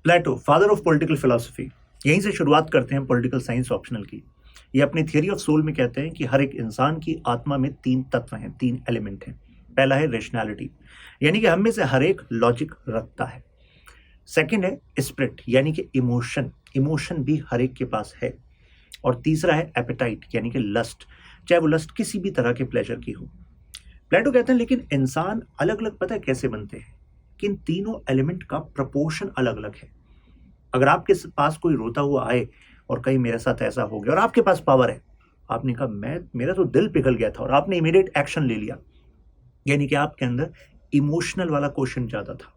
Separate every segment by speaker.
Speaker 1: Plato, father of political philosophy, यहीं से शुरुआत करते हैं पॉलिटिकल साइंस ऑप्शनल की। ये अपनी थियरी ऑफ सोल में कहते हैं कि हर एक इंसान की आत्मा में 3 तत्व हैं, 3 एलिमेंट हैं। पहला है रेशनैलिटी, यानी कि हम में से हर एक लॉजिक रखता है। सेकंड है स्पिरिट, यानी कि इमोशन भी हर एक के पास है। और तीसरा है एपेटाइट, यानी कि लस्ट, चाहे वो लस्ट किसी भी तरह के प्लेजर की हो। प्लेटो कहते हैं लेकिन इंसान अलग अलग पता है कैसे बनते हैं, कि इन तीनों एलिमेंट का प्रपोर्शन अलग अलग है। अगर आपके पास कोई रोता हुआ आए और कहीं मेरे साथ ऐसा हो गया और आपके पास पावर है, आपने कहा मेरा तो दिल पिघल गया था और आपने इमीडिएट एक्शन ले लिया, यानी कि आपके अंदर इमोशनल वाला क्वेश्चन ज्यादा था।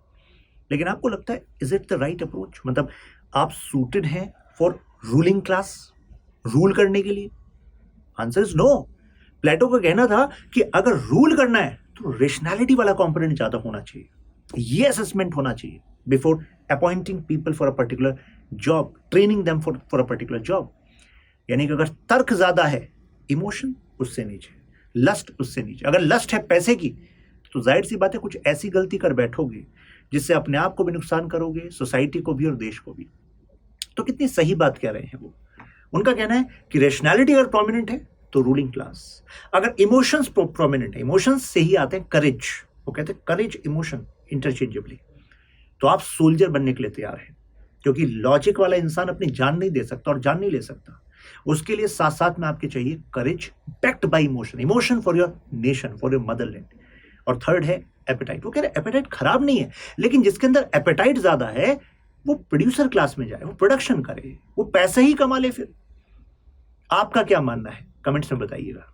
Speaker 1: लेकिन आपको लगता है is it the right approach, मतलब आप सूटेड हैं फॉर रूलिंग क्लास, रूल करने के लिए? Answer is no. प्लेटो का कहना था कि अगर रूल करना है तो रेशनैलिटी वाला कंपोनेंट ज्यादा होना चाहिए, ये असेसमेंट होना चाहिए before appointing people for a particular job, training them for a particular job. यानी कि अगर तर्क ज्यादा है, इमोशन उससे नीचे, लस्ट उससे नीचे। अगर लस्ट है पैसे की, तो जाहिर सी बात है कुछ ऐसी गलती कर बैठोगे जिससे अपने आप को भी नुकसान करोगे, सोसाइटी को भी और देश को भी। तो कितनी सही बात कह रहे हैं वो। उनका कहना है कि रेशनैलिटी अगर प्रोमिनेंट है तो रूलिंग क्लास, अगर इमोशंस प्रोमिनेंट है, इमोशंस से ही आते हैं करेज, वो कहते हैं करेज इमोशन इंटरचेंजेबली, तो आप सोल्जर बनने के लिए तैयार हैं। क्योंकि लॉजिक वाला इंसान अपनी जान नहीं दे सकता और जान नहीं ले सकता, उसके लिए साथ साथ में आपके चाहिए courage backed by emotion, emotion for your nation, for your motherland. और थर्ड है एपेटाइट। वो कह रहे एपेटाइट खराब नहीं है, लेकिन जिसके अंदर एपेटाइट ज्यादा है वो प्रोड्यूसर क्लास में जाए, वो प्रोडक्शन करे, वो पैसे ही कमा ले। फिर आपका क्या मानना है, कमेंट्स में बताइएगा।